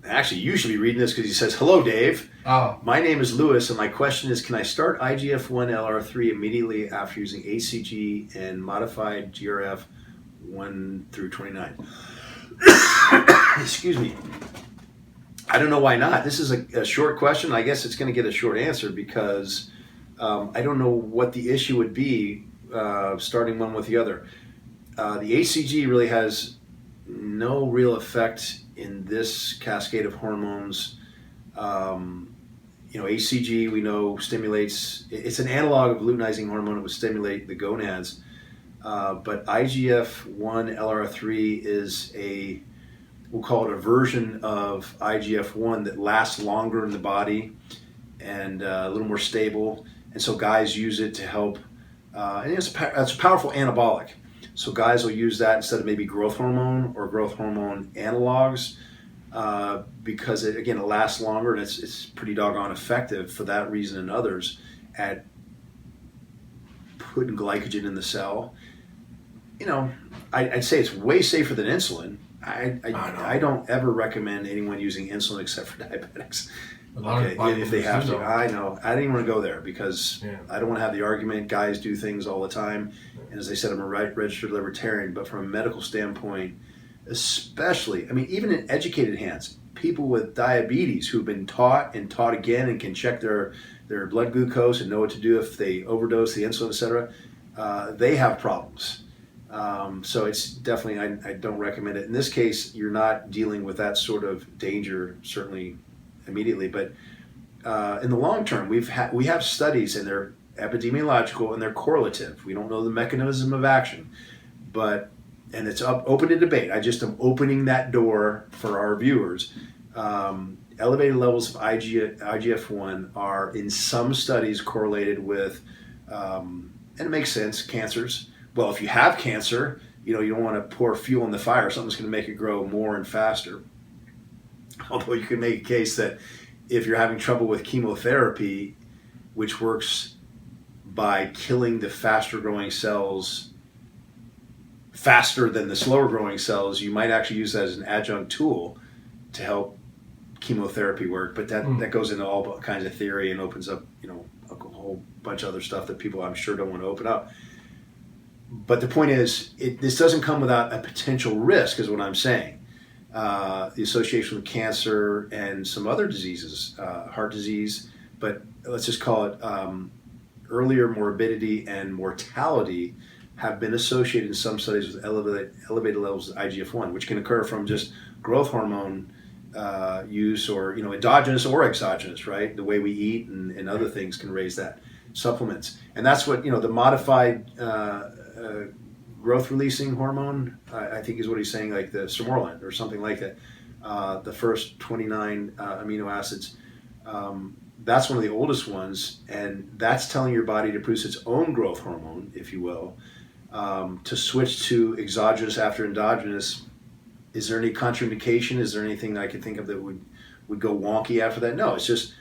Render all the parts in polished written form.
Actually, you should be reading this because he says, "Hello, Dave. Oh. My name is Lewis, and my question is, can I start IGF-1 LR3 immediately after using HCG and modified GRF 1 through 29? Excuse me. I don't know why not. This is a short question. I guess it's going to get a short answer because I don't know what the issue would be starting one with the other. The HCG really has no real effect in this cascade of hormones. HCG we know stimulates, it's an analog of luteinizing hormone. It would stimulate the gonads. But IGF-1 LR3 is we'll call it a version of IGF-1 that lasts longer in the body and a little more stable. And so guys use it to help, and it's a powerful anabolic. So guys will use that instead of maybe growth hormone or growth hormone analogs because it lasts longer and it's pretty doggone effective for that reason and others at putting glycogen in the cell. I'd say it's way safer than insulin. I don't ever recommend anyone using insulin except for diabetics. Okay, if they have to. I know. I didn't even want to go there because I don't want to have the argument. Guys do things all the time. And as I said, I'm a registered libertarian. But from a medical standpoint, especially, even in educated hands, people with diabetes who've been taught and taught again and can check their blood glucose and know what to do if they overdose the insulin, etc., they have problems. So it's definitely, I don't recommend it. In this case, you're not dealing with that sort of danger, certainly immediately, but in the long term, we have studies, and they're epidemiological and they're correlative. We don't know the mechanism of action, and it's open to debate. I just am opening that door for our viewers. Elevated levels of IGF-1 are in some studies correlated with, and it makes sense, cancers. Well, if you have cancer, you don't want to pour fuel in the fire. Something's going to make it grow more and faster. Although you can make a case that if you're having trouble with chemotherapy, which works by killing the faster growing cells faster than the slower growing cells, you might actually use that as an adjunct tool to help chemotherapy work. But that goes into all kinds of theory and opens up a whole bunch of other stuff that people I'm sure don't want to open up. But the point is, this doesn't come without a potential risk, is what I'm saying. The association with cancer and some other diseases, heart disease, but let's just call it earlier morbidity and mortality have been associated in some studies with elevated levels of IGF-1, which can occur from just growth hormone use or endogenous or exogenous, right? The way we eat and other things can raise that. Supplements. And that's what, the modified growth releasing hormone, I think is what he's saying, like the Sermorelin or something like that. The first 29 amino acids, that's one of the oldest ones, and that's telling your body to produce its own growth hormone, if you will, to switch to exogenous after endogenous. Is there any contraindication? Is there anything that I could think of that would go wonky after that? No, it's just,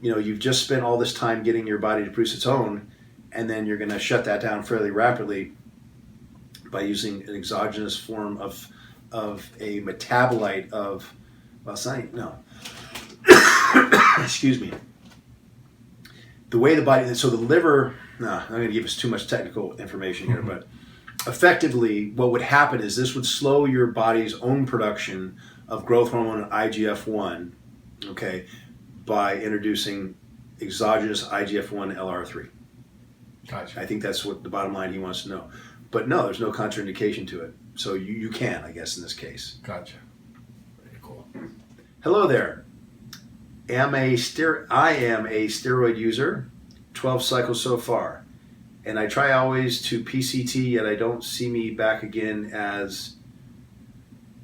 you've just spent all this time getting your body to produce its own, and then you're going to shut that down fairly rapidly by using an exogenous form of a metabolite of, excuse me. The way the body, so the liver, I'm going to give us too much technical information here, but effectively what would happen is this would slow your body's own production of growth hormone and IGF-1, okay, by introducing exogenous IGF-1 LR3. Gotcha. I think that's what the bottom line he wants to know. But no, there's no contraindication to it. So you can, I guess, in this case. Gotcha. Very cool. Hello there. I am a steroid user, 12 cycles so far. And I try always to PCT, yet I don't see me back again as,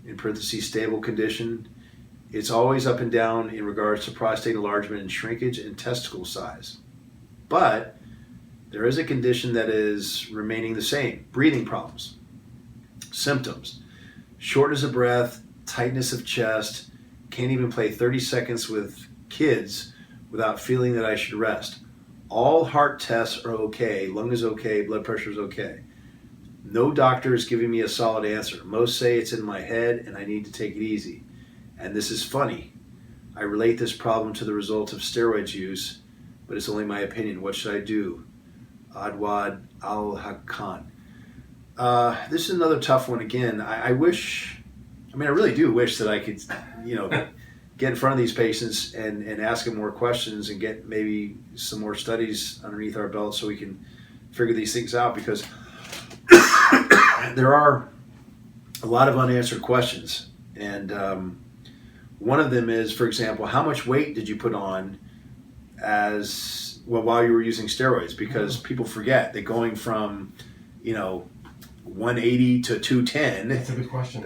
in parentheses, stable condition. It's always up and down in regards to prostate enlargement and shrinkage and testicle size. But there is a condition that is remaining the same. Breathing problems. Symptoms. Shortness of breath, tightness of chest, can't even play 30 seconds with kids without feeling that I should rest. All heart tests are okay, lung is okay, blood pressure is okay. No doctor is giving me a solid answer. Most say it's in my head and I need to take it easy. And this is funny. I relate this problem to the result of steroids use, but it's only my opinion. What should I do? Adwad Al-Hakan. This is another tough one again. I really do wish that I could, get in front of these patients and ask them more questions and get maybe some more studies underneath our belt so we can figure these things out, because there are a lot of unanswered questions. And one of them is, for example, how much weight did you put on while you were using steroids? Because people forget that going from, 180 to 210. That's a good question.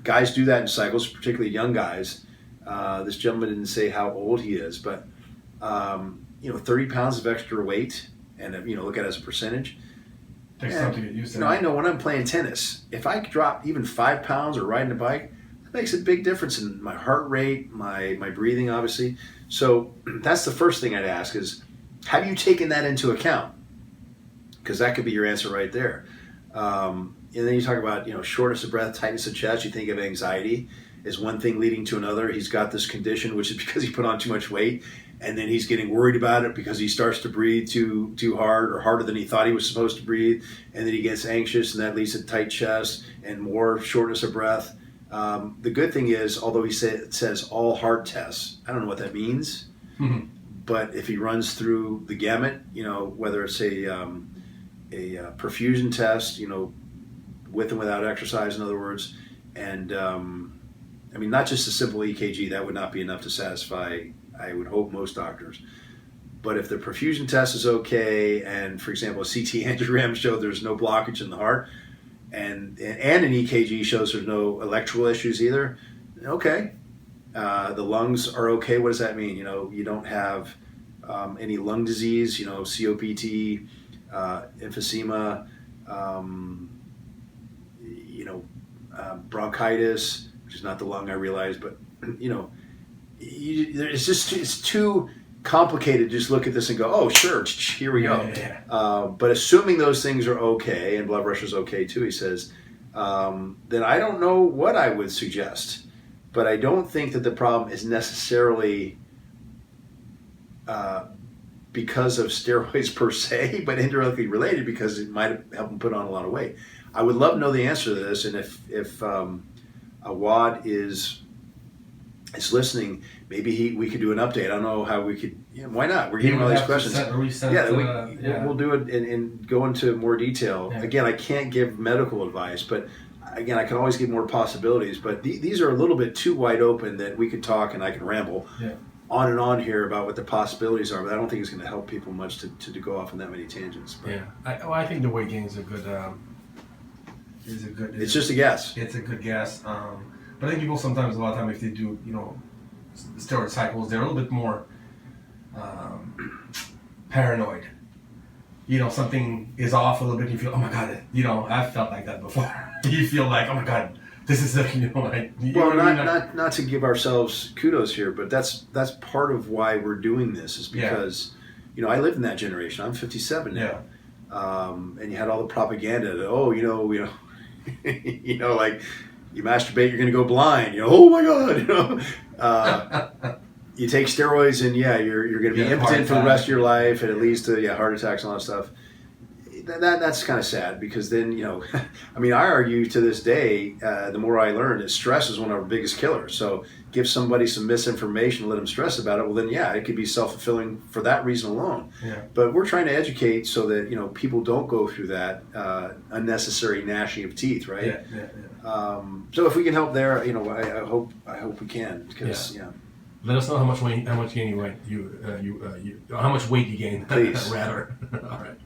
Guys do that in cycles, particularly young guys. This gentleman didn't say how old he is, but 30 pounds of extra weight, and look at it as a percentage. Takes time to get used to. I know when I'm playing tennis, if I drop even 5 pounds or riding a bike, that makes a big difference in my heart rate, my breathing, obviously. So that's the first thing I'd ask is, have you taken that into account? Because that could be your answer right there. And then you talk about, shortness of breath, tightness of chest. You think of anxiety as one thing leading to another. He's got this condition, which is because he put on too much weight, and then he's getting worried about it because he starts to breathe too hard or harder than he thought he was supposed to breathe, and then he gets anxious, and that leads to tight chest and more shortness of breath. The good thing is, although it says all heart tests, I don't know what that means, but if he runs through the gamut, whether it's a perfusion test, with and without exercise, in other words, and not just a simple EKG, that would not be enough to satisfy, I would hope, most doctors. But if the perfusion test is okay, and for example, a CT angiogram showed there's no blockage in the heart, and an EKG shows there's no electrical issues either, okay. The lungs are okay. What does that mean? You don't have any lung disease, COPT, emphysema, bronchitis, which is not the lung, I realize, but it's too complicated to just look at this and go, oh, sure, here we go. Yeah. But assuming those things are okay, and blood pressure is okay too, he says, then I don't know what I would suggest. But I don't think that the problem is necessarily because of steroids per se, but indirectly related because it might have helped him put on a lot of weight. I would love to know the answer to this, and if Awad is listening, maybe we could do an update. I don't know how we could. Why not? We're getting all these questions. We'll do it and go into more detail. Yeah. Again, I can't give medical advice, but again, I can always give more possibilities. But these are a little bit too wide open that we could talk and I can ramble on and on here about what the possibilities are. But I don't think it's going to help people much to go off on that many tangents. But I think the weight gain is a good. It's just a guess. It's a good guess. But I think people sometimes, a lot of time, if they do, steroid cycles, they're a little bit more paranoid. Something is off a little bit. You feel, oh my God, I've felt like that before. You feel like, oh my God, this is not to give ourselves kudos here, but that's part of why we're doing this is because, I lived in that generation. I'm 57 now. And you had all the propaganda that, like, you masturbate, you're going to go blind. Oh my God. You take steroids, and you're going to be impotent for the rest of your life, and it leads to heart attacks and all that stuff. That's kind of sad because then I argue to this day, the more I learn, that stress is one of our biggest killers. So give somebody some misinformation, let them stress about it. Well, then it could be self-fulfilling for that reason alone. But we're trying to educate so that people don't go through that unnecessary gnashing of teeth, right? So if we can help there, I hope we can because Let us know how much weight you gained. How much weight you gained. Please. Rather. All right.